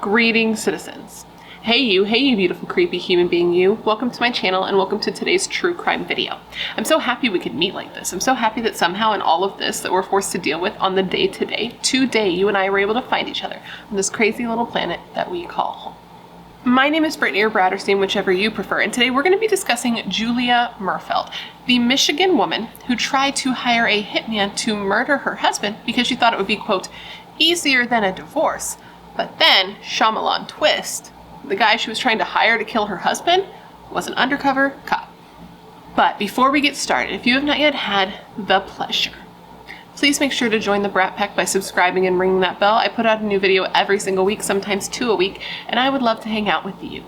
Greetings, citizens. Hey you beautiful creepy human being you. Welcome to my channel and welcome to today's true crime video. I'm so happy we could meet like this. I'm so happy that somehow in all of this that we're forced to deal with on the day-to-day, today you and I were able to find each other on this crazy little planet that we call home. My name is Brittany or Bratterstein, whichever you prefer, and today we're going to be discussing Jake Merfeld, the Michigan woman who tried to hire a hitman to murder her husband because she thought it would be, quote, easier than a divorce. But then, Shyamalan twist, the guy she was trying to hire to kill her husband was an undercover cop. But before we get started, if you have not yet had the pleasure, please make sure to join the Brat Pack by subscribing and ringing that bell. I put out a new video every single week, sometimes 2 a week, and I would love to hang out with you.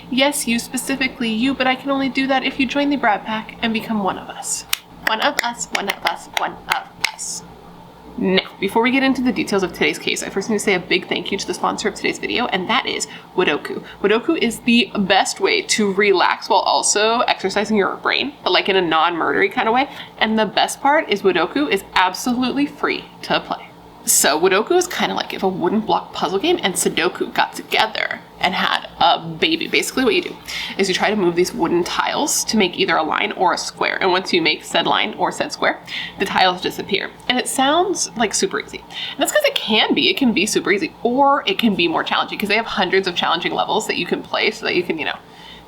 Yes, you, specifically you, but I can only do that if you join the Brat Pack and become one of us. One of us, one of us, one of us. Now, before we get into the details of today's case, I first need to say a big thank you to the sponsor of today's video, and that is Sudoku. Sudoku is the best way to relax while also exercising your brain, but like in a non-murdery kind of way. And the best part is Sudoku is absolutely free to play. So Sudoku is kind of like if a wooden block puzzle game and Sudoku got together and had a baby. Basically what you do is you try to move these wooden tiles to make either a line or a square. And once you make said line or said square, the tiles disappear. And it sounds like super easy. And that's because it can be super easy, or it can be more challenging because they have hundreds of challenging levels that you can play so that you can,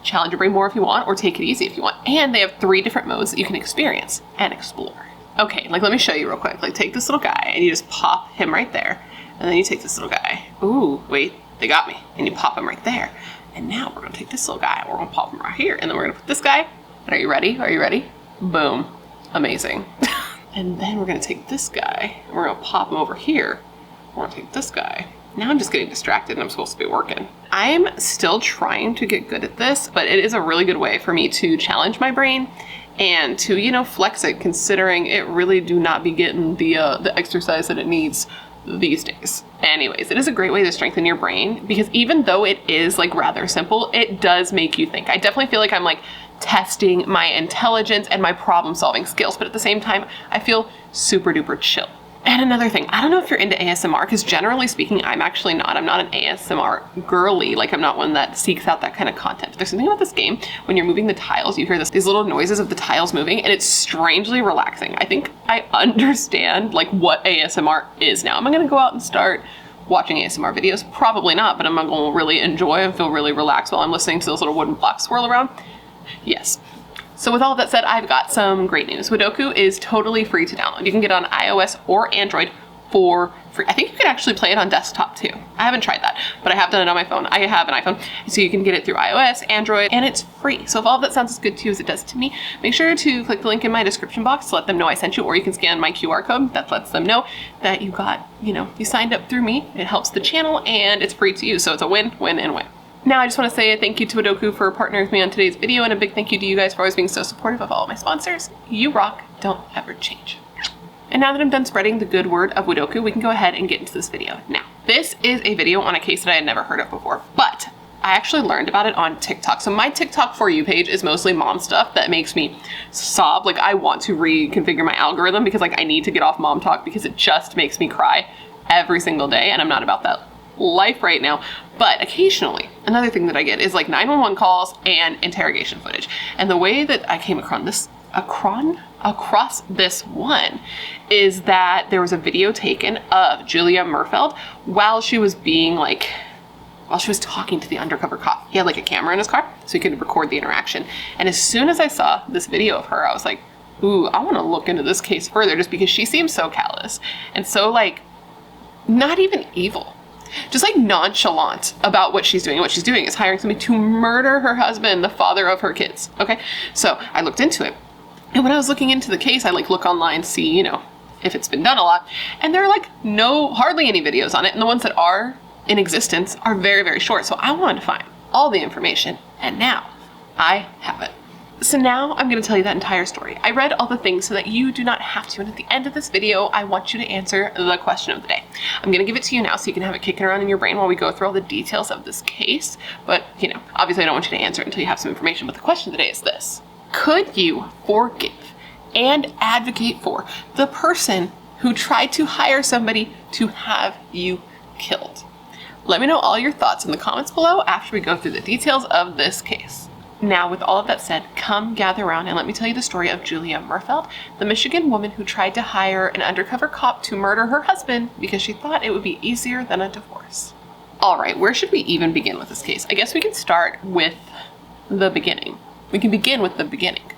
challenge your brain more if you want, or take it easy if you want. And they have 3 different modes that you can experience and explore. Okay, let me show you real quick. Take this little guy and you just pop him right there. And then you take this little guy. Ooh, wait, they got me. And you pop him right there. And now we're gonna take this little guy and we're gonna pop him right here. And then we're gonna put this guy. And are you ready? Are you ready? Boom. Amazing. And then we're gonna take this guy and we're gonna pop him over here. We're gonna take this guy. Now I'm just getting distracted and I'm supposed to be working. I'm still trying to get good at this, but it is a really good way for me to challenge my brain and to, flex it, considering it really do not be getting the exercise that it needs these days. Anyways, it is a great way to strengthen your brain because even though it is rather simple, it does make you think. I definitely feel like I'm testing my intelligence and my problem solving skills, but at the same time, I feel super duper chill. And another thing, I don't know if you're into ASMR, because generally speaking, I'm actually not. I'm not an ASMR girly. I'm not one that seeks out that kind of content. But there's something about this game, when you're moving the tiles, you hear these little noises of the tiles moving, and it's strangely relaxing. I think I understand what ASMR is now. Am I gonna go out and start watching ASMR videos? Probably not, but I'm gonna really enjoy and feel really relaxed while I'm listening to those little wooden blocks swirl around. Yes. So with all of that said, I've got some great news. Sudoku is totally free to download. You can get it on iOS or Android for free. I think you can actually play it on desktop too. I haven't tried that, but I have done it on my phone. I have an iPhone, so you can get it through iOS, Android, and it's free. So if all of that sounds as good to you as it does to me, make sure to click the link in my description box to let them know I sent you, or you can scan my QR code. That lets them know that you got, you signed up through me. It helps the channel and it's free to use. So it's a win, win, and win. Now, I just want to say a thank you to Sudoku for partnering with me on today's video, and a big thank you to you guys for always being so supportive of all of my sponsors. You rock, don't ever change. And now that I'm done spreading the good word of Sudoku, we can go ahead and get into this video. Now, this is a video on a case that I had never heard of before, but I actually learned about it on TikTok. So my TikTok For You page is mostly mom stuff that makes me sob. I want to reconfigure my algorithm because I need to get off mom talk because it just makes me cry every single day, and I'm not about that life right now. But occasionally, another thing that I get is 911 calls and interrogation footage. And the way that I came across this one is that there was a video taken of Jake Merfeld while she was being while she was talking to the undercover cop. He had a camera in his car so he could record the interaction. And as soon as I saw this video of her, I was like, ooh, I want to look into this case further, just because she seems so callous and so not even evil. Just nonchalant about what she's doing. And what she's doing is hiring somebody to murder her husband, the father of her kids. Okay, so I looked into it. And when I was looking into the case, I look online, see, if it's been done a lot. And there are hardly any videos on it. And the ones that are in existence are very, very short. So I wanted to find all the information. And now I have it. So now I'm going to tell you that entire story. I read all the things so that you do not have to, and at the end of this video, I want you to answer the question of the day. I'm going to give it to you now so you can have it kicking around in your brain while we go through all the details of this case. But, obviously I don't want you to answer it until you have some information, but the question of the day is this. Could you forgive and advocate for the person who tried to hire somebody to have you killed? Let me know all your thoughts in the comments below after we go through the details of this case. Now, with all of that said, come gather around and let me tell you the story of Julia Merfeld, the Michigan woman who tried to hire an undercover cop to murder her husband because she thought it would be easier than a divorce. All right, where should we even begin with this case? I guess we can start with the beginning. We can begin with the beginning.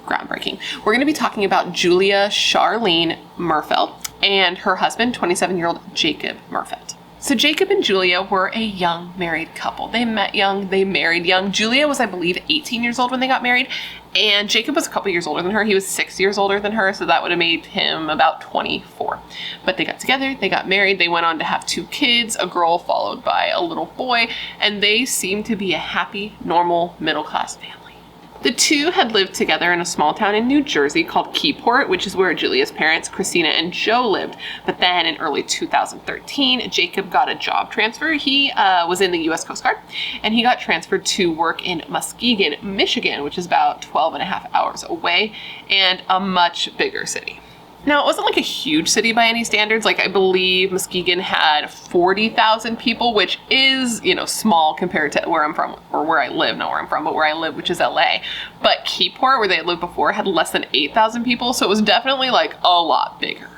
Groundbreaking. We're going to be talking about Julia Charlene Merfeld and her husband, 27-year-old Jacob Merfeld. So Jacob and Julia were a young married couple. They met young, they married young. Julia was, I believe, 18 years old when they got married, and Jacob was a couple years older than her. He was 6 years older than her, so that would have made him about 24. But they got together, they got married, they went on to have 2 kids, a girl followed by a little boy, and they seemed to be a happy, normal, middle-class family. The two had lived together in a small town in New Jersey called Keyport, which is where Julia's parents, Christina and Joe, lived. But then in early 2013, Jacob got a job transfer. He was in the U.S. Coast Guard, and he got transferred to work in Muskegon, Michigan, which is about 12 and a half hours away, and a much bigger city. Now, it wasn't like a huge city by any standards. Like, I believe Muskegon had 40,000 people, which is, small compared to where I'm from, or where I live, not where I'm from, but where I live, which is LA. But Keyport, where they had lived before, had less than 8,000 people, so it was definitely like a lot bigger.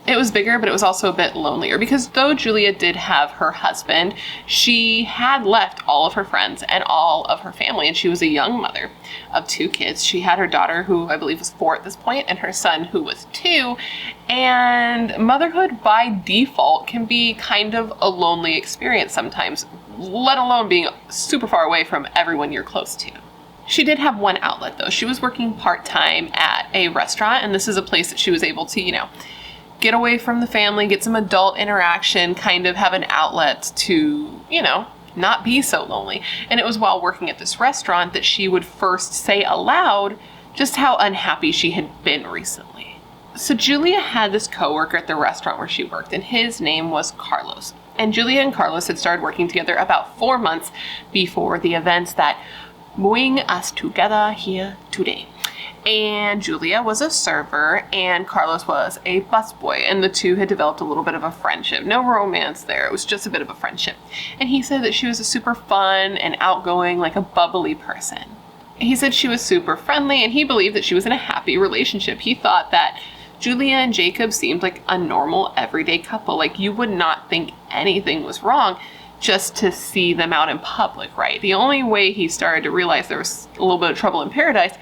It was bigger, but it was also a bit lonelier because though Julia did have her husband, she had left all of her friends and all of her family, and she was a young mother of 2 kids. She had her daughter, who I believe was 4 at this point, and her son, who was 2, and motherhood by default can be kind of a lonely experience sometimes, let alone being super far away from everyone you're close to. She did have one outlet, though. She was working part-time at a restaurant, and this is a place that she was able to, get away from the family, get some adult interaction, kind of have an outlet to, not be so lonely. And it was while working at this restaurant that she would first say aloud just how unhappy she had been recently. So Julia had this coworker at the restaurant where she worked, and his name was Carlos. And Julia and Carlos had started working together about 4 months before the events that bring us together here today. And Julia was a server and Carlos was a busboy, and the two had developed a little bit of a friendship. No romance there, it was just a bit of a friendship. And he said that she was a super fun and outgoing, like a bubbly person. He said she was super friendly, and he believed that she was in a happy relationship. He thought that Julia and Jacob seemed like a normal, everyday couple. Like, you would not think anything was wrong just to see them out in public, right? The only way he started to realize there was a little bit of trouble in paradise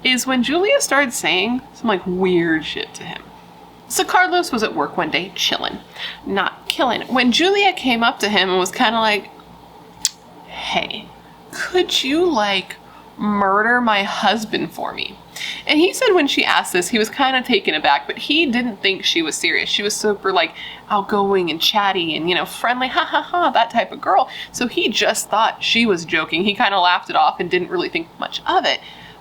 is when Julia started saying some weird shit to him. So Carlos was at work one day chilling, not killing, when Julia came up to him and was kind of like, hey, could you murder my husband for me? And he said when she asked this, he was kind of taken aback, but he didn't think she was serious. She was super outgoing and chatty and, friendly, ha ha ha, that type of girl. So he just thought she was joking. He kind of laughed it off and didn't really think much of it.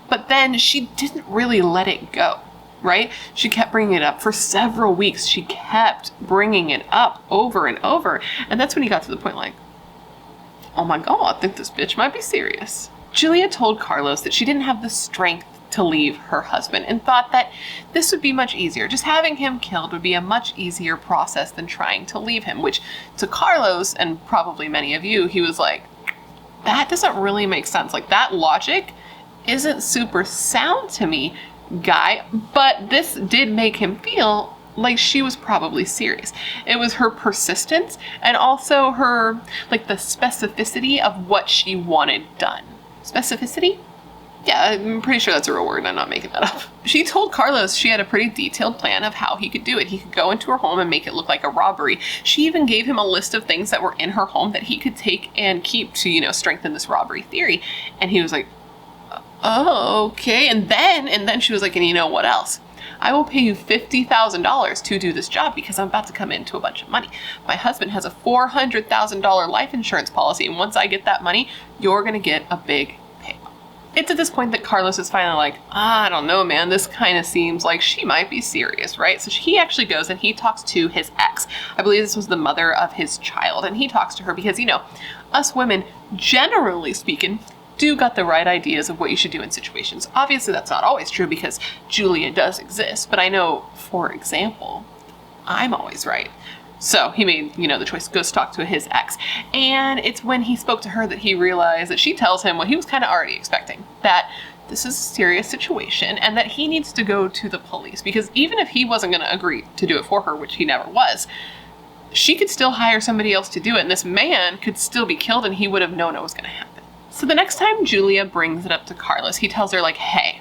But then she didn't really let it go, right? She kept bringing it up for several weeks. She kept bringing it up over and over. And that's when he got to the point oh my God, I think this bitch might be serious. Julia told Carlos that she didn't have the strength to leave her husband and thought that this would be much easier. Just having him killed would be a much easier process than trying to leave him, which to Carlos, and probably many of you, he was like, that doesn't really make sense. That logic isn't super sound to me, guy. But this did make him feel like she was probably serious. It was her persistence and also her, the specificity of what she wanted done. Specificity? Yeah, I'm pretty sure that's a real word and I'm not making that up. She told Carlos she had a pretty detailed plan of how he could do it. He could go into her home and make it look like a robbery. She even gave him a list of things that were in her home that he could take and keep to, strengthen this robbery theory. And he was like, oh, okay. And then she was like, and you know what else? I will pay you $50,000 to do this job because I'm about to come into a bunch of money. My husband has a $400,000 life insurance policy, and once I get that money, you're going to get a big payout. It's at this point that Carlos is finally like, I don't know, man, this kind of seems like she might be serious, right? So he actually goes and he talks to his ex. I believe this was the mother of his child, and he talks to her because, us women, generally speaking, do got the right ideas of what you should do in situations. Obviously, that's not always true because Julia does exist, but I know, for example, I'm always right. So he made, the choice to go talk to his ex. And it's when he spoke to her that he realized that she tells him what he was kind of already expecting, that this is a serious situation and that he needs to go to the police, because even if he wasn't going to agree to do it for her, which he never was, she could still hire somebody else to do it, and this man could still be killed, and he would have known it was going to happen. So the next time Julia brings it up to Carlos, he tells her, like, hey,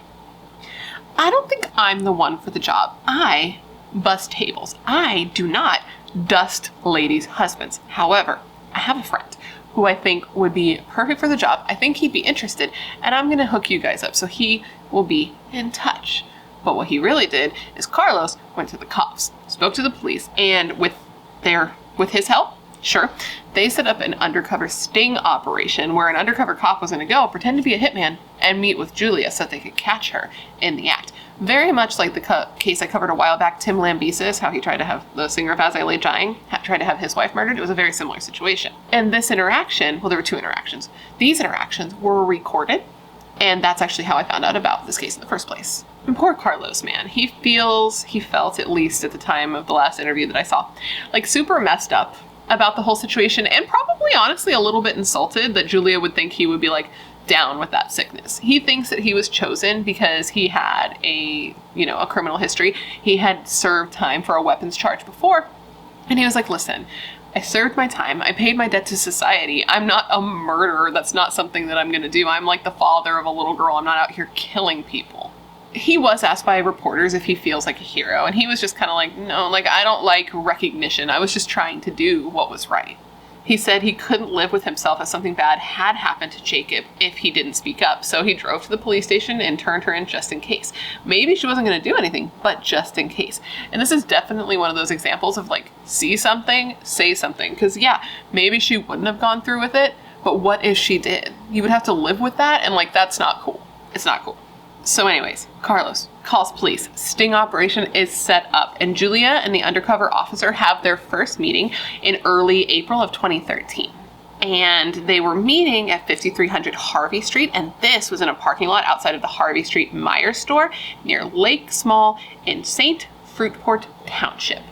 I don't think I'm the one for the job. I bust tables. I do not dust ladies' husbands. However, I have a friend who I think would be perfect for the job. I think he'd be interested, and I'm going to hook you guys up, so he will be in touch. But what he really did is Carlos went to the cops, spoke to the police, and with his help, sure, they set up an undercover sting operation where an undercover cop was going to go pretend to be a hitman and meet with Julia so that they could catch her in the act. Very much like the case I covered a while back, Tim Lambesis, how he tried to have the singer of As I Lay Dying, tried to have his wife murdered. It was a very similar situation. And this interaction, well, there were two interactions. These interactions were recorded, and that's actually how I found out about this case in the first place. And poor Carlos, man, he felt, at least at the time of the last interview that I saw, like super messed up about the whole situation, and probably honestly a little bit insulted that Julia would think he would be like down with that sickness. He thinks that he was chosen because he had a criminal history. He had served time for a weapons charge before, and he was like, listen, I served my time. I paid my debt to society. I'm not a murderer. That's not something that I'm going to do. I'm like the father of a little girl. I'm not out here killing people. He was asked by reporters if he feels like a hero, and he was just kind of like, no, like, I don't like recognition. I was just trying to do what was right. He said he couldn't live with himself as something bad had happened to Jacob if he didn't speak up. So he drove to the police station and turned her in just in case. Maybe she wasn't going to do anything, but just in case. And this is definitely one of those examples of like, see something, say something. Because yeah, maybe she wouldn't have gone through with it, but what if she did? You would have to live with that, and like, that's not cool. It's not cool. So anyways, Carlos calls police. Sting operation is set up, and Julia and the undercover officer have their first meeting in early April of 2013. And they were meeting at 5300 Harvey Street, and this was in a parking lot outside of the Harvey Street Meyer store near Lake Small in St. Fruitport Township.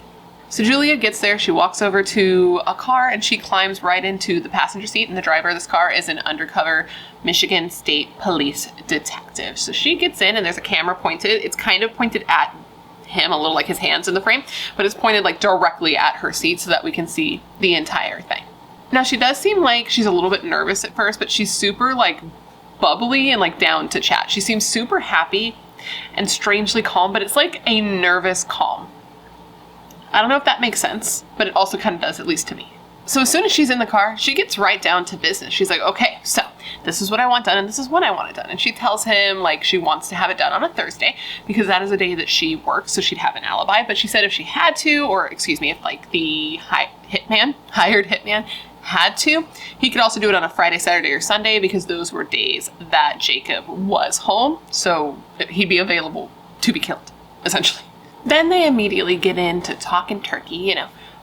So Julia gets there, she walks over to a car, and she climbs right into the passenger seat, and the driver of this car is an undercover Michigan State Police detective. So she gets in, and there's a camera pointed. It's kind of pointed at him, a little like his hands in the frame, but it's pointed like directly at her seat so that we can see the entire thing. Now she does seem like she's a little bit nervous at first, but she's super like bubbly and like down to chat. She seems super happy and strangely calm, but it's like a nervous calm. I don't know if that makes sense, but it also kind of does, at least to me. So as soon as she's in the car, she gets right down to business. She's like, okay, so this is what I want done, and this is when I want it done. And she tells him like she wants to have it done on a Thursday because that is a day that she works, so she'd have an alibi. But she said if she had to, or excuse me, if like the hired hitman had to, he could also do it on a Friday, Saturday, or Sunday because those were days that Jacob was home. So he'd be available to be killed, essentially. Then they immediately get into talking turkey,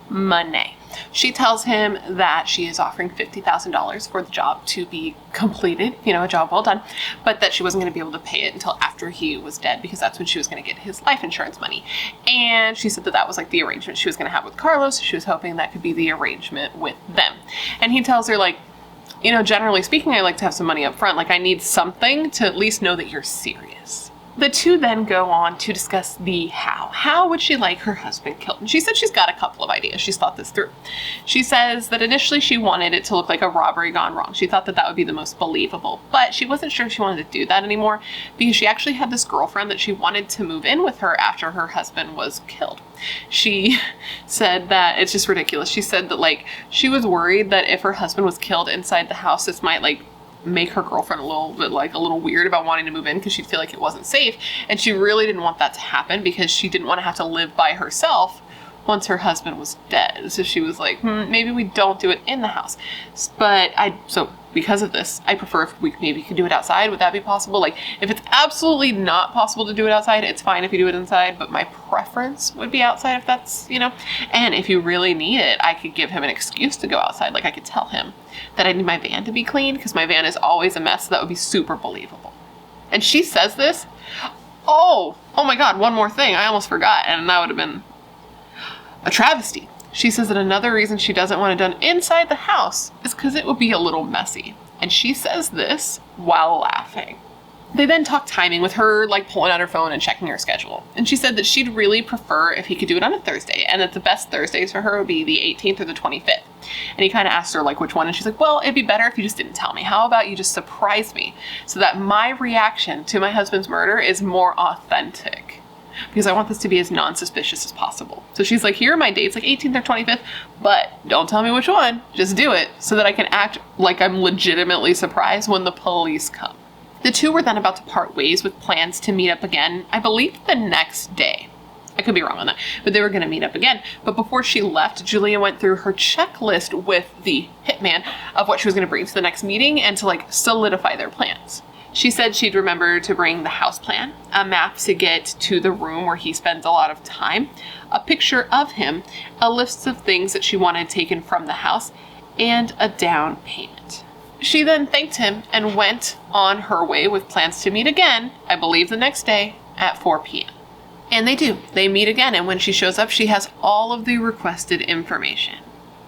money. She tells him that she is offering $50,000 for the job to be completed, a job well done, but that she wasn't going to be able to pay it until after he was dead because that's when she was going to get his life insurance money. And she said that that was like the arrangement she was going to have with Carlos. She was hoping that could be the arrangement with them. And he tells her like, generally speaking, I like to have some money up front. Like I need something to at least know that you're serious. The two then go on to discuss the how. How would she like her husband killed? And she said she's got a couple of ideas. She's thought this through. She says that initially she wanted it to look like a robbery gone wrong. She thought that that would be the most believable, but she wasn't sure if she wanted to do that anymore because she actually had this girlfriend that she wanted to move in with her after her husband was killed. She said that it's just ridiculous. She said that like she was worried that if her husband was killed inside the house, this might like make her girlfriend a little weird about wanting to move in because she'd feel like it wasn't safe. And she really didn't want that to happen because she didn't want to have to live by herself once her husband was dead. So she was like, maybe we don't do it in the house. So because of this, I prefer if we maybe could do it outside. Would that be possible? Like if it's absolutely not possible to do it outside, it's fine if you do it inside, but my preference would be outside if that's, and if you really need it, I could give him an excuse to go outside. Like I could tell him that I need my van to be clean because my van is always a mess. So that would be super believable. And she says this. Oh my God, one more thing. I almost forgot. And that would have been a travesty. She says that another reason she doesn't want it done inside the house is because it would be a little messy. And she says this while laughing. They then talk timing with her like pulling out her phone and checking her schedule. And she said that she'd really prefer if he could do it on a Thursday, and that the best Thursdays for her would be the 18th or the 25th. And he kind of asked her like which one, and she's like, well, it'd be better if you just didn't tell me. How about you just surprise me so that my reaction to my husband's murder is more authentic? Because I want this to be as non-suspicious as possible. So she's like, here are my dates, like 18th or 25th, but don't tell me which one, just do it so that I can act like I'm legitimately surprised when the police come. The two were then about to part ways with plans to meet up again, I believe the next day. I could be wrong on that, but they were going to meet up again. But before she left, Julia went through her checklist with the hitman of what she was going to bring to the next meeting and to like solidify their plans. She said she'd remember to bring the house plan, a map to get to the room where he spends a lot of time, a picture of him, a list of things that she wanted taken from the house, and a down payment. She then thanked him and went on her way with plans to meet again, I believe the next day, at 4 p.m. And they do. They meet again, and when she shows up, she has all of the requested information.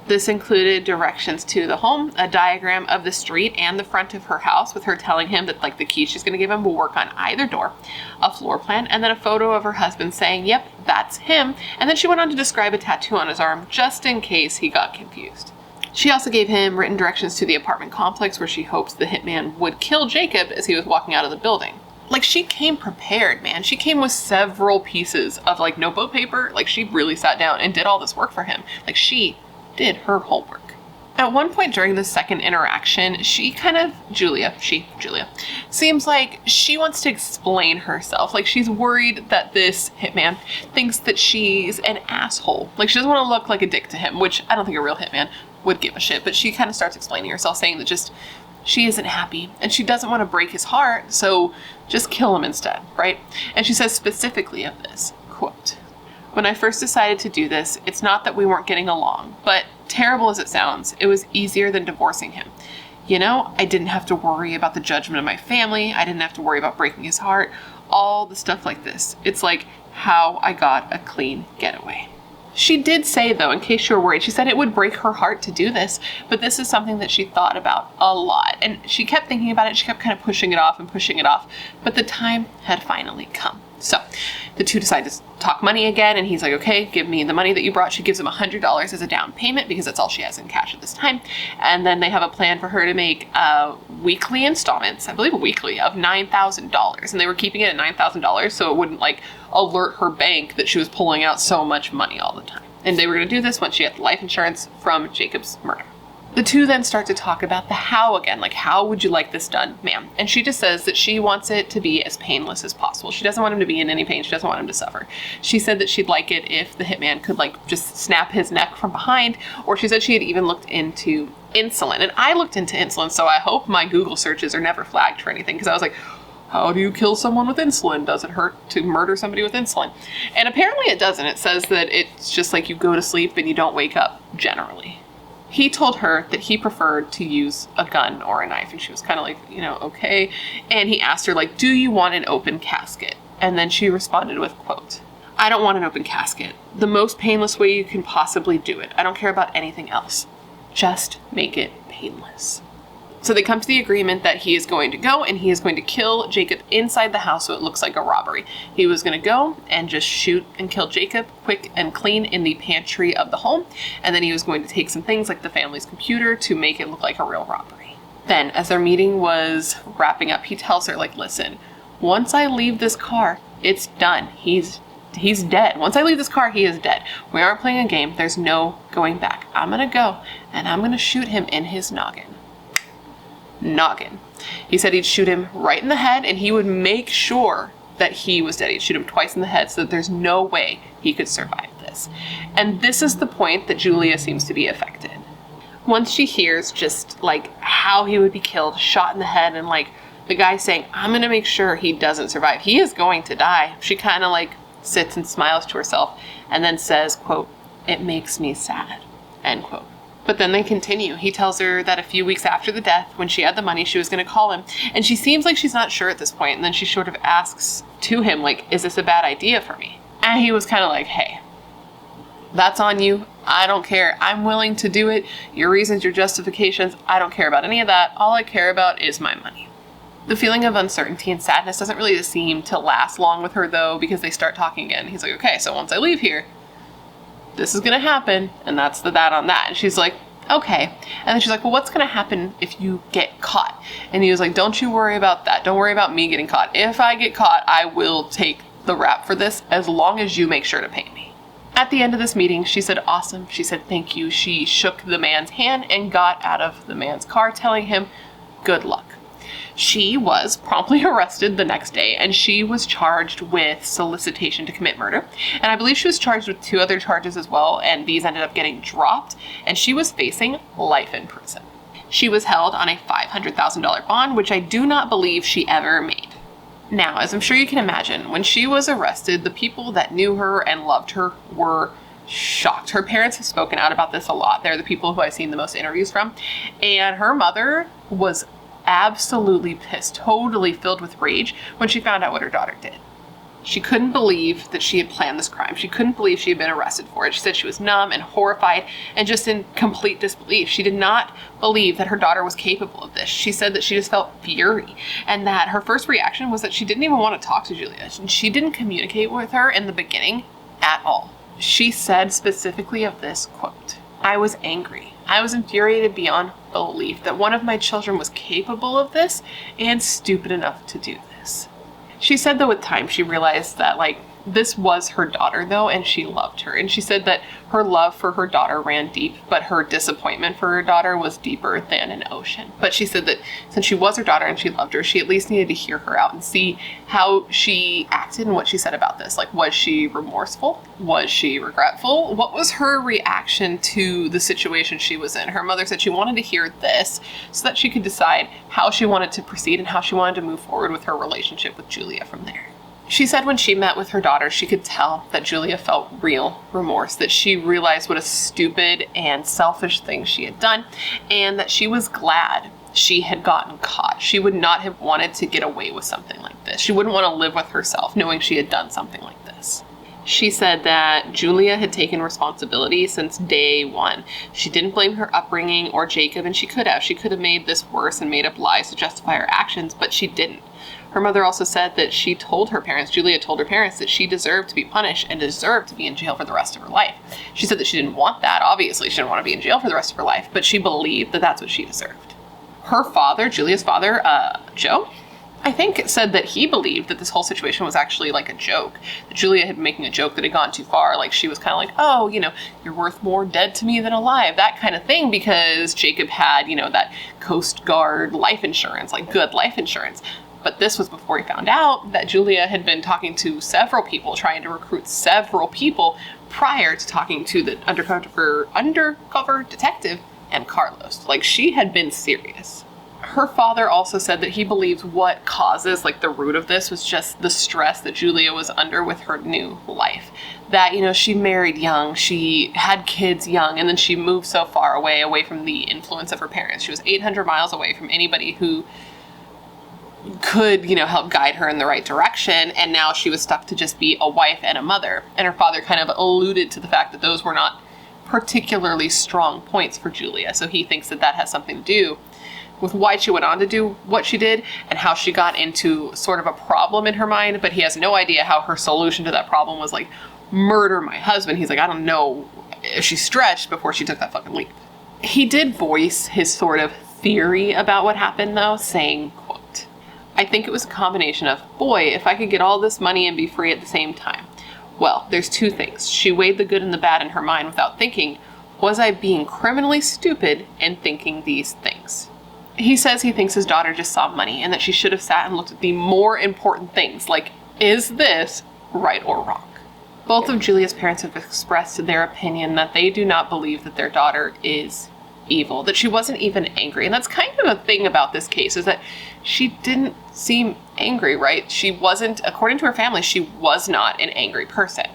This included directions to the home, a diagram of the street and the front of her house with her telling him that like the key she's going to give him will work on either door, a floor plan, and then a photo of her husband saying, yep, that's him. And then she went on to describe a tattoo on his arm just in case he got confused. She also gave him written directions to the apartment complex where she hopes the hitman would kill Jacob as he was walking out of the building. Like, she came prepared, man. She came with several pieces of like notebook paper. Like, she really sat down and did all this work for him. Like, she did her homework. At one point during the second interaction, Julia, seems like she wants to explain herself. Like, she's worried that this hitman thinks that she's an asshole. Like, she doesn't want to look like a dick to him, which I don't think a real hitman would give a shit. But she kind of starts explaining herself, saying that just she isn't happy and she doesn't want to break his heart, so just kill him instead, right? And she says specifically of this, quote, when I first decided to do this, it's not that we weren't getting along, but terrible as it sounds, it was easier than divorcing him. You know, I didn't have to worry about the judgment of my family. I didn't have to worry about breaking his heart, all the stuff like this. It's like how I got a clean getaway. She did say, though, in case you were worried, she said it would break her heart to do this, but this is something that she thought about a lot. And she kept thinking about it. She kept kind of pushing it off, but the time had finally come. So the two decide to talk money again, and he's like, okay, give me the money that you brought. She gives him $100 as a down payment because that's all she has in cash at this time. And then they have a plan for her to make weekly installments, I believe weekly, of $9,000. And they were keeping it at $9,000 so it wouldn't like alert her bank that she was pulling out so much money all the time. And they were going to do this once she had life insurance from Jacob's murder. The two then start to talk about the how again, like how would you like this done, ma'am? And she just says that she wants it to be as painless as possible. She doesn't want him to be in any pain. She doesn't want him to suffer. She said that she'd like it if the hitman could like just snap his neck from behind, or she said she had even looked into insulin. And I looked into insulin, so I hope my Google searches are never flagged for anything, because I was like, how do you kill someone with insulin? Does it hurt to murder somebody with insulin? And apparently it doesn't. It says that it's just like you go to sleep and you don't wake up generally. He told her that he preferred to use a gun or a knife, and she was kind of like, okay. And he asked her, like, do you want an open casket? And then she responded with, quote, I don't want an open casket. The most painless way you can possibly do it. I don't care about anything else. Just make it painless. So they come to the agreement that he is going to go and he is going to kill Jacob inside the house so it looks like a robbery. He was going to go and just shoot and kill Jacob quick and clean in the pantry of the home. And then he was going to take some things like the family's computer to make it look like a real robbery. Then, as their meeting was wrapping up, he tells her, like, listen, once I leave this car, it's done. He's dead. Once I leave this car, he is dead. We aren't playing a game. There's no going back. I'm going to go and I'm going to shoot him in his noggin. He said he'd shoot him right in the head and he would make sure that he was dead. He'd shoot him twice in the head so that there's no way he could survive this. And this is the point that Julia seems to be affected. Once she hears just like how he would be killed, shot in the head, and like the guy saying, I'm going to make sure he doesn't survive. He is going to die. She kind of like sits and smiles to herself and then says, quote, it makes me sad, end quote. But then they continue. He tells her that a few weeks after the death, when she had the money, she was going to call him. And she seems like she's not sure at this point. And then she sort of asks to him, like, is this a bad idea for me? And he was kind of like, hey, That's on you. I don't care. I'm willing to do it. Your reasons, your justifications, I don't care about any of that. All I care about is my money. The feeling of uncertainty and sadness doesn't really seem to last long with her, though, because they start talking again. He's like, okay, so once I leave here, this is going to happen, and that's that on that. And she's like, okay. And then she's like, well, what's going to happen if you get caught? And he was like, don't you worry about that. Don't worry about me getting caught. If I get caught, I will take the rap for this as long as you make sure to pay me. At the end of this meeting, she said, awesome. She said, thank you. She shook the man's hand and got out of the man's car, telling him, good luck. She was promptly arrested the next day, and she was charged with solicitation to commit murder. And I believe she was charged with 2 other charges as well, and these ended up getting dropped, and she was facing life in prison. She was held on a $500,000 bond, which I do not believe she ever made. Now, as I'm sure you can imagine, when she was arrested, the people that knew her and loved her were shocked. Her parents have spoken out about this a lot. They're the people who I've seen the most interviews from. And her mother was absolutely pissed, totally filled with rage when she found out what her daughter did. She couldn't believe that she had planned this crime. She couldn't believe she had been arrested for it. She said she was numb and horrified and just in complete disbelief. She did not believe that her daughter was capable of this. She said that she just felt fury, and that her first reaction was that she didn't even want to talk to Julia. She didn't communicate with her in the beginning at all. She said specifically of this, quote, I was angry. I was infuriated beyond belief that one of my children was capable of this and stupid enough to do this. She said that with time she realized that this was her daughter though, and she loved her. And she said that her love for her daughter ran deep, but her disappointment for her daughter was deeper than an ocean. But she said that since she was her daughter and she loved her, she at least needed to hear her out and see how she acted and what she said about this. Was she remorseful? Was she regretful? What was her reaction to the situation she was in? Her mother said she wanted to hear this so that she could decide how she wanted to proceed and how she wanted to move forward with her relationship with Julia from there. She said when she met with her daughter, she could tell that Julia felt real remorse, that she realized what a stupid and selfish thing she had done, and that she was glad she had gotten caught. She would not have wanted to get away with something like this. She wouldn't want to live with herself knowing she had done something like this. She said that Julia had taken responsibility since day one. She didn't blame her upbringing or Jacob, and she could have. She could have made this worse and made up lies to justify her actions, but she didn't. Her mother also said that she told her parents, Julia told her parents, that she deserved to be punished and deserved to be in jail for the rest of her life. She said that she didn't want that. Obviously, she didn't want to be in jail for the rest of her life, but she believed that that's what she deserved. Her father, Julia's father, Joe, I think said that he believed that this whole situation was actually like a joke. That Julia had been making a joke that had gone too far. She was kind of like, oh, you're worth more dead to me than alive. That kind of thing, because Jacob had, that Coast Guard life insurance, good life insurance. But this was before he found out that Julia had been talking to several people, trying to recruit several people prior to talking to the undercover detective and Carlos. She had been serious. Her father also said that he believed what causes, the root of this was just the stress that Julia was under with her new life. That, she married young, she had kids young, and then she moved so far away from the influence of her parents. She was 800 miles away from anybody who could, help guide her in the right direction, and now she was stuck to just be a wife and a mother. And her father kind of alluded to the fact that those were not particularly strong points for Julia, so he thinks that that has something to do with why she went on to do what she did and how she got into sort of a problem in her mind, but he has no idea how her solution to that problem was murder my husband. He's I don't know if she stretched before she took that fucking leap. He did voice his sort of theory about what happened though, saying, quote, I think it was a combination of, boy, if I could get all this money and be free at the same time. Well, there's 2 things. She weighed the good and the bad in her mind without thinking, was I being criminally stupid in thinking these things? He says he thinks his daughter just saw money and that she should have sat and looked at the more important things, is this right or wrong? Both of Julia's parents have expressed their opinion that they do not believe that their daughter is evil, that she wasn't even angry. And that's kind of a thing about this case, is that she didn't seem angry, right? She wasn't, according to her family, she was not an angry person.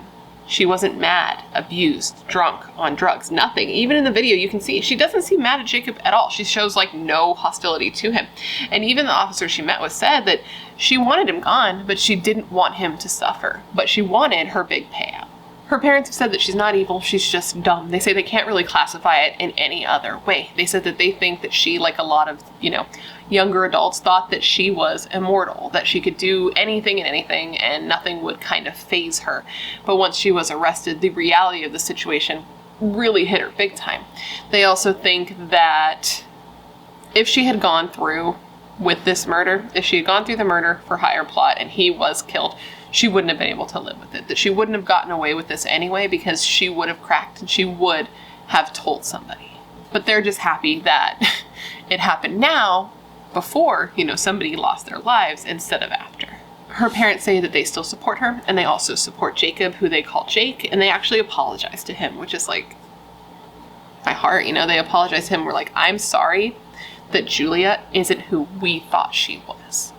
She wasn't mad, abused, drunk, on drugs, nothing. Even in the video, you can see she doesn't seem mad at Jacob at all. She shows no hostility to him. And even the officer she met with said that she wanted him gone, but she didn't want him to suffer. But she wanted her big payout. Her parents have said that she's not evil, she's just dumb. They say they can't really classify it in any other way. They said that they think that she, like a lot of, younger adults, thought that she was immortal, that she could do anything and anything and nothing would kind of faze her. But once she was arrested, the reality of the situation really hit her big time. They also think that if she had gone through with this murder, if she had gone through the murder for hire plot and he was killed, she wouldn't have been able to live with it, that she wouldn't have gotten away with this anyway because she would have cracked and she would have told somebody. But they're just happy that it happened now before, somebody lost their lives instead of after. Her parents say that they still support her, and they also support Jacob, who they call Jake, and they actually apologize to him, which is like my heart, they apologize to him. We're like, I'm sorry that Julia isn't who we thought she was.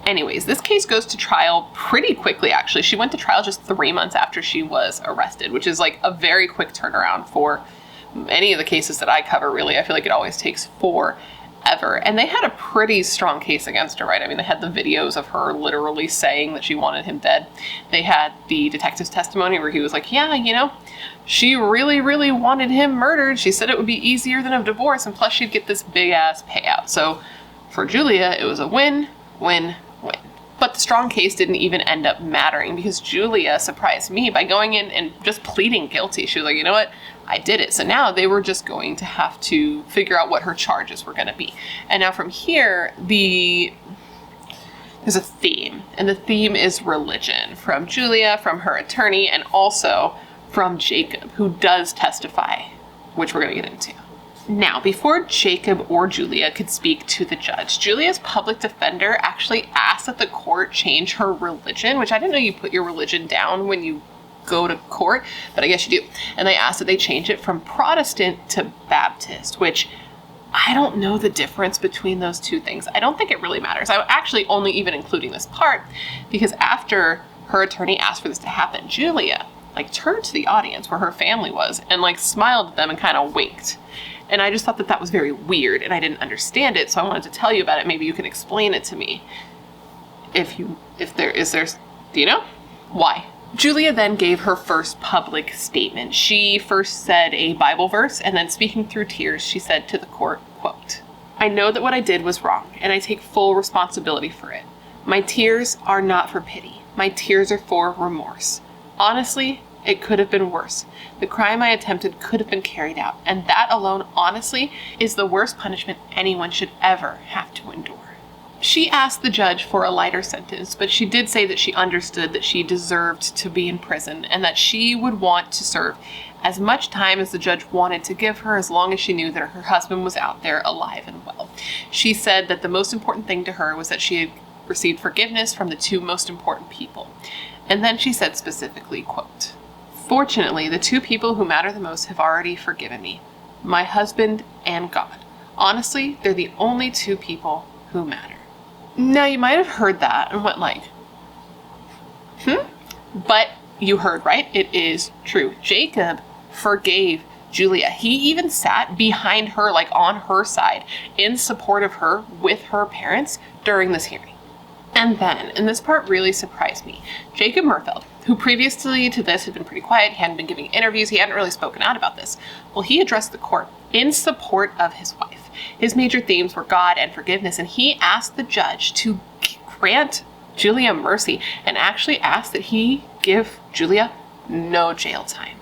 Anyways, this case goes to trial pretty quickly, actually. She went to trial just 3 months after she was arrested, which is like a very quick turnaround for any of the cases that I cover, really. I feel like it always takes forever. And they had a pretty strong case against her, right? I mean, they had the videos of her literally saying that she wanted him dead. They had the detective's testimony where he was like, yeah, she really, really wanted him murdered. She said it would be easier than a divorce, and plus she'd get this big-ass payout. So for Julia, it was a win, win, win. But the strong case didn't even end up mattering because Julia surprised me by going in and just pleading guilty. She was like, you know what? I did it. So now they were just going to have to figure out what her charges were going to be. And now from here, there's a theme. And the theme is religion from Julia, from her attorney, and also from Jacob, who does testify, which we're going to get into. Now, before Jacob or Julia could speak to the judge, Julia's public defender actually asked that the court change her religion, which I didn't know you put your religion down when you go to court, but I guess you do. And they asked that they change it from Protestant to Baptist, which I don't know the difference between those two things. I don't think it really matters. I'm actually only even including this part because after her attorney asked for this to happen, Julia turned to the audience where her family was and smiled at them and kind of winked. And I just thought that was very weird and I didn't understand it. So I wanted to tell you about it. Maybe you can explain it to me. Do you know? Why? Julia then gave her first public statement. She first said a Bible verse, and then speaking through tears, she said to the court, quote, "I know that what I did was wrong, and I take full responsibility for it. My tears are not for pity. My tears are for remorse. Honestly, it could have been worse. The crime I attempted could have been carried out, and that alone, honestly, is the worst punishment anyone should ever have to endure." She asked the judge for a lighter sentence, but she did say that she understood that she deserved to be in prison and that she would want to serve as much time as the judge wanted to give her as long as she knew that her husband was out there alive and well. She said that the most important thing to her was that she had received forgiveness from the two most important people. And then she said specifically, quote, "Fortunately, the two people who matter the most have already forgiven me, my husband and God. Honestly, they're the only two people who matter." Now, you might have heard that and went But you heard right. It is true. Jacob forgave Julia. He even sat behind her, on her side, in support of her with her parents during this hearing. And then, and this part really surprised me, Jake Merfeld, who previously to this had been pretty quiet, he hadn't been giving interviews, he hadn't really spoken out about this. Well, he addressed the court in support of his wife. His major themes were God and forgiveness, and he asked the judge to grant Julia mercy and actually asked that he give Julia no jail time.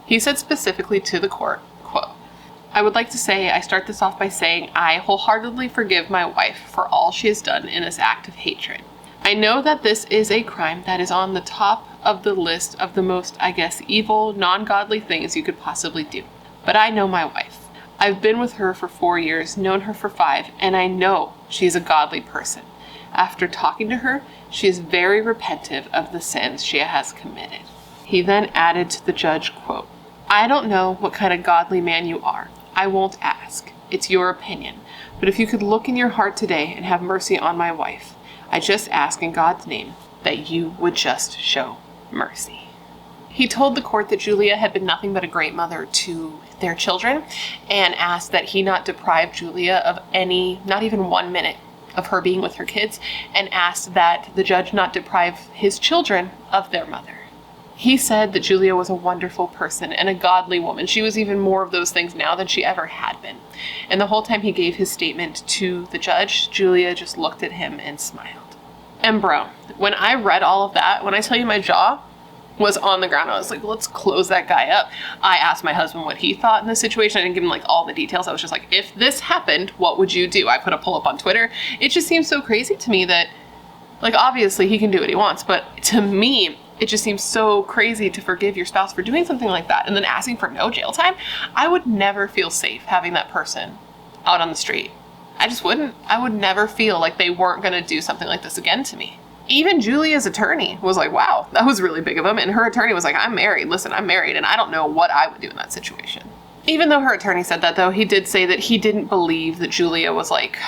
He said specifically to the court, quote, "I would like to say, I start this off by saying I wholeheartedly forgive my wife for all she has done in this act of hatred. I know that this is a crime that is on the top of the list of the most, evil, non-godly things you could possibly do. But I know my wife. I've been with her for 4 years, known her for 5, and I know she's a godly person. After talking to her, she is very repentant of the sins she has committed." He then added to the judge, quote, "I don't know what kind of godly man you are. I won't ask. It's your opinion. But if you could look in your heart today and have mercy on my wife, I just ask in God's name that you would just show mercy." He told the court that Julia had been nothing but a great mother to their children and asked that he not deprive Julia of not even 1 minute of her being with her kids, and asked that the judge not deprive his children of their mother. He said that Julia was a wonderful person and a godly woman. She was even more of those things now than she ever had been. And the whole time he gave his statement to the judge, Julia just looked at him and smiled. And bro, when I read all of that, when I tell you my jaw was on the ground, I was like, let's close that guy up. I asked my husband what he thought in this situation. I didn't give him like all the details. I was just like, if this happened, what would you do? I put a poll up on Twitter. It just seems so crazy to me that, like, obviously he can do what he wants, but to me, it just seems so crazy to forgive your spouse for doing something like that and then asking for no jail time. I would never feel safe having that person out on the street. I just wouldn't. I would never feel like they weren't going to do something like this again to me. Even Julia's attorney was like, wow, that was really big of him. And her attorney was like, I'm married. Listen, I'm married and I don't know what I would do in that situation. Even though her attorney said that, though, he did say that he didn't believe that Julia was like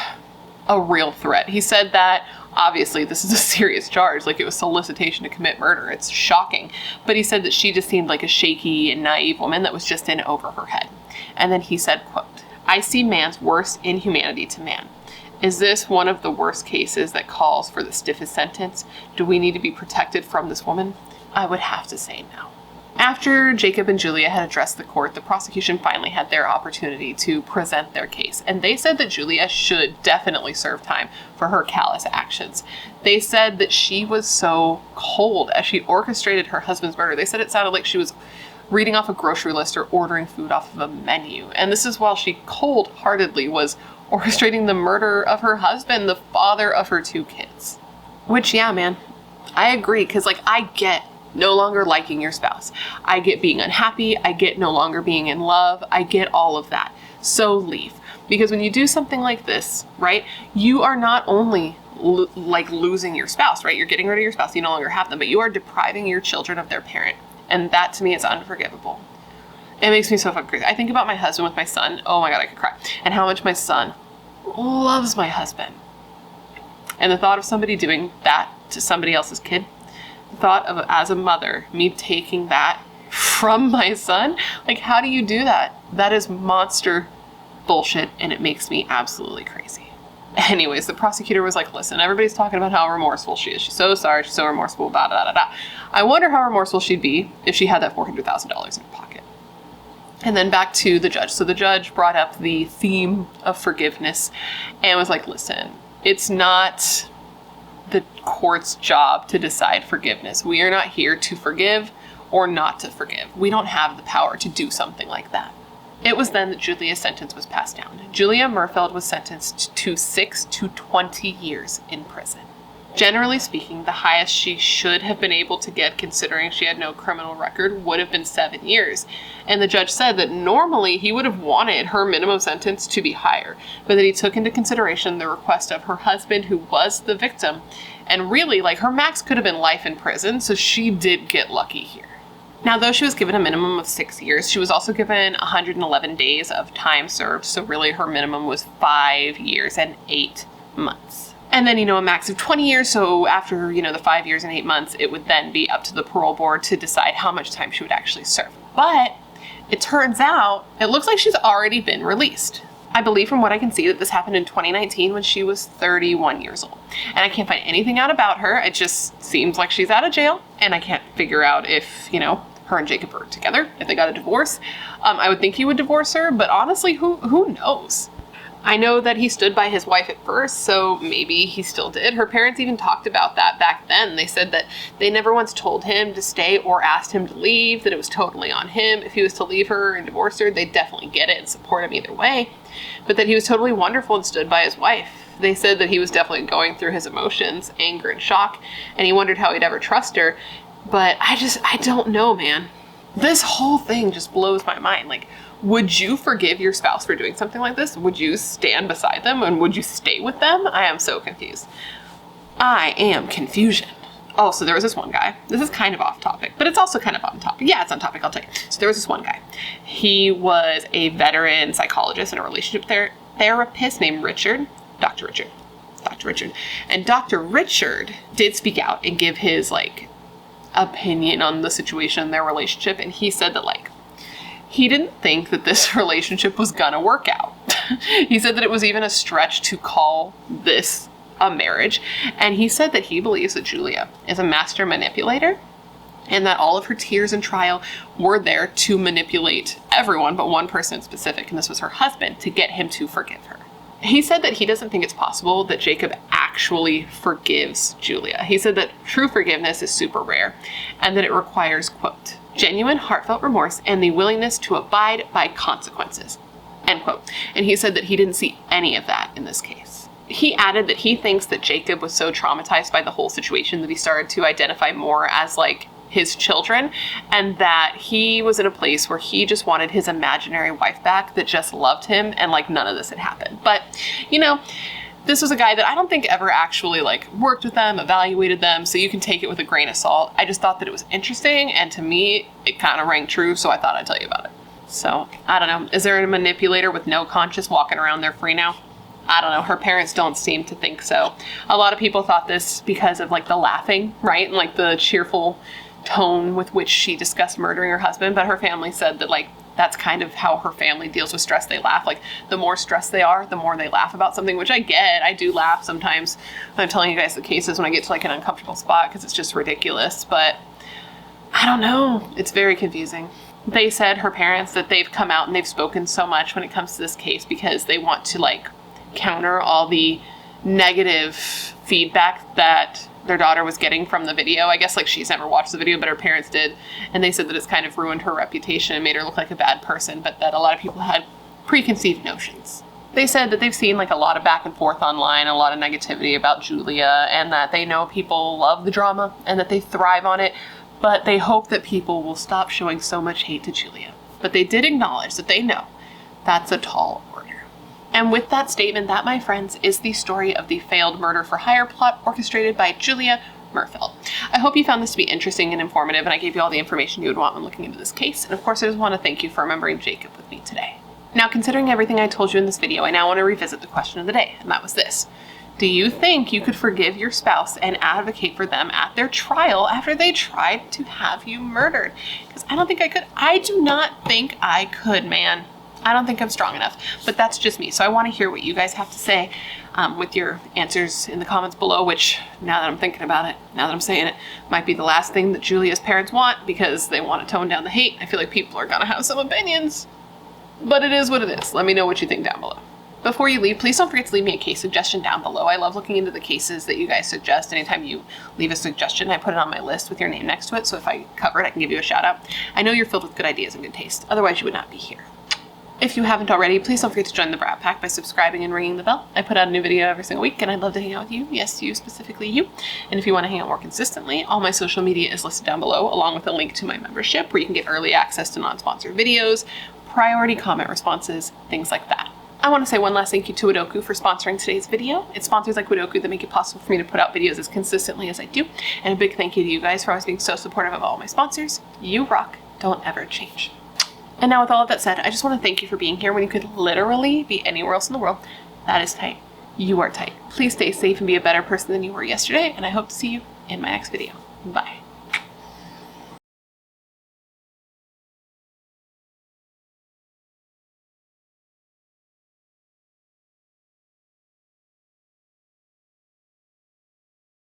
a real threat. He said that obviously this is a serious charge, like it was solicitation to commit murder. It's shocking. But he said that she just seemed like a shaky and naive woman that was just in over her head. And then he said, quote, I see man's worst inhumanity to man. Is this one of the worst cases that calls for the stiffest sentence? Do we need to be protected from this woman? I would have to say no. After Jacob and Julia had addressed the court, the prosecution finally had their opportunity to present their case. And they said that Julia should definitely serve time for her callous actions. They said that she was so cold as she orchestrated her husband's murder. They said it sounded like she was reading off a grocery list or ordering food off of a menu. And this is while she cold-heartedly was orchestrating the murder of her husband, the father of her 2 kids. Which, yeah, man, I agree. Because, like, I get no longer liking your spouse. I get being unhappy. I get no longer being in love. I get all of that. So leave. Because when you do something like this, right, you are not only like losing your spouse, right? You're getting rid of your spouse. You no longer have them, but you are depriving your children of their parent. And that to me is unforgivable. It makes me so fucking crazy. I think about my husband with my son. Oh my God, I could cry. And how much my son loves my husband. And the thought of somebody doing that to somebody else's kid, the thought of, as a mother, me taking that from my son, like, how do you do that? That is monster bullshit, and it makes me absolutely crazy. Anyways, the prosecutor was like, listen, everybody's talking about how remorseful she is. She's so sorry. She's so remorseful. Da, da, da, da. I wonder how remorseful she'd be if she had that $400,000 in her pocket. And then back to the judge. So the judge brought up the theme of forgiveness and was like, listen, it's not the court's job to decide forgiveness. We are not here to forgive or not to forgive. We don't have the power to do something like that. It was then that Julia's sentence was passed down. Julia Merfeld was sentenced to 6 to 20 years in prison. Generally speaking, the highest she should have been able to get, considering she had no criminal record, would have been 7 years. And the judge said that normally he would have wanted her minimum sentence to be higher, but that he took into consideration the request of her husband, who was the victim. And really, like, her max could have been life in prison, so she did get lucky here. Now, though she was given a minimum of 6 years, she was also given 111 days of time served, so really her minimum was 5 years and 8 months. And then, a max of 20 years, so after, the 5 years and 8 months, it would then be up to the parole board to decide how much time she would actually serve. But it turns out, it looks like she's already been released. I believe from what I can see that this happened in 2019 when she was 31 years old. And I can't find anything out about her. It just seems like she's out of jail, and I can't figure out if, her and Jacob are together, if they got a divorce. I would think he would divorce her, but honestly, who knows? I know that he stood by his wife at first, so maybe he still did. Her parents even talked about that back then. They said that they never once told him to stay or asked him to leave, that it was totally on him. If he was to leave her and divorce her, they'd definitely get it and support him either way. But that he was totally wonderful and stood by his wife. They said that he was definitely going through his emotions, anger and shock, and he wondered how he'd ever trust her. But I don't know, man. This whole thing just blows my mind. Like, would you forgive your spouse for doing something like this? Would you stand beside them and would you stay with them? I am so confused. I am confusion. Oh, so there was this one guy. This is kind of off topic, but it's also kind of on topic. Yeah, it's on topic, I'll tell you. So there was this one guy. He was a veteran psychologist and a relationship therapist named Richard. Dr. Richard. And Dr. Richard did speak out and give his, opinion on the situation in their relationship. And he said that, he didn't think that this relationship was gonna work out. He said that it was even a stretch to call this a marriage. And he said that he believes that Julia is a master manipulator and that all of her tears in trial were there to manipulate everyone but one person in specific, and this was her husband, to get him to forgive her. He said that he doesn't think it's possible that Jacob actually forgives Julia. He said that true forgiveness is super rare and that it requires, quote, genuine heartfelt remorse and the willingness to abide by consequences, end quote. And he said that he didn't see any of that in this case. He added that he thinks that Jacob was so traumatized by the whole situation that he started to identify more as like his children, and that he was in a place where he just wanted his imaginary wife back that just loved him, and like none of this had happened. But, you know, this was a guy that I don't think ever actually like worked with them, evaluated them, so you can take it with a grain of salt. I just thought that it was interesting, and to me, it kind of rang true, so I thought I'd tell you about it. So, I don't know. Is there a manipulator with no conscience walking around there free now? I don't know. Her parents don't seem to think so. A lot of people thought this because of like the laughing, right? And like the cheerful tone with which she discussed murdering her husband, but her family said that like that's kind of how her family deals with stress. They laugh. Like the more stressed they are, the more they laugh about something, which I get. I do laugh sometimes when I'm telling you guys the cases when I get to like an uncomfortable spot because it's just ridiculous, but I don't know. It's very confusing. They said, her parents, that they've come out and they've spoken so much when it comes to this case because they want to like counter all the negative feedback that their daughter was getting from the video. I guess like she's never watched the video, but her parents did. And they said that it's kind of ruined her reputation and made her look like a bad person, but that a lot of people had preconceived notions. They said that they've seen like a lot of back and forth online, a lot of negativity about Julia, and that they know people love the drama and that they thrive on it, but they hope that people will stop showing so much hate to Julia. But they did acknowledge that they know that's a tall order. And with that statement, that, my friends, is the story of the failed murder for hire plot orchestrated by Julia Merfeld. I hope you found this to be interesting and informative, and I gave you all the information you would want when looking into this case. And of course, I just want to thank you for remembering Jacob with me today. Now, considering everything I told you in this video, I now want to revisit the question of the day, and that was this. Do you think you could forgive your spouse and advocate for them at their trial after they tried to have you murdered? Because I don't think I could. I do not think I could, man. I don't think I'm strong enough, but that's just me. So I want to hear what you guys have to say with your answers in the comments below, which now that I'm thinking about it, now that I'm saying it, might be the last thing that Julia's parents want because they want to tone down the hate. I feel like people are going to have some opinions, but it is what it is. Let me know what you think down below. Before you leave, please don't forget to leave me a case suggestion down below. I love looking into the cases that you guys suggest. Anytime you leave a suggestion, I put it on my list with your name next to it, so if I cover it, I can give you a shout out. I know you're filled with good ideas and good taste. Otherwise, you would not be here. If you haven't already, please don't forget to join the Brat Pack by subscribing and ringing the bell. I put out a new video every single week, and I'd love to hang out with you. Yes, you, specifically you. And if you want to hang out more consistently, all my social media is listed down below, along with a link to my membership, where you can get early access to non-sponsored videos, priority comment responses, things like that. I want to say one last thank you to Wadoku for sponsoring today's video. It's sponsors like Wadoku that make it possible for me to put out videos as consistently as I do. And a big thank you to you guys for always being so supportive of all my sponsors. You rock. Don't ever change. And now with all of that said, I just want to thank you for being here when you could literally be anywhere else in the world. That is tight. You are tight. Please stay safe and be a better person than you were yesterday, and I hope to see you in my next video. Bye.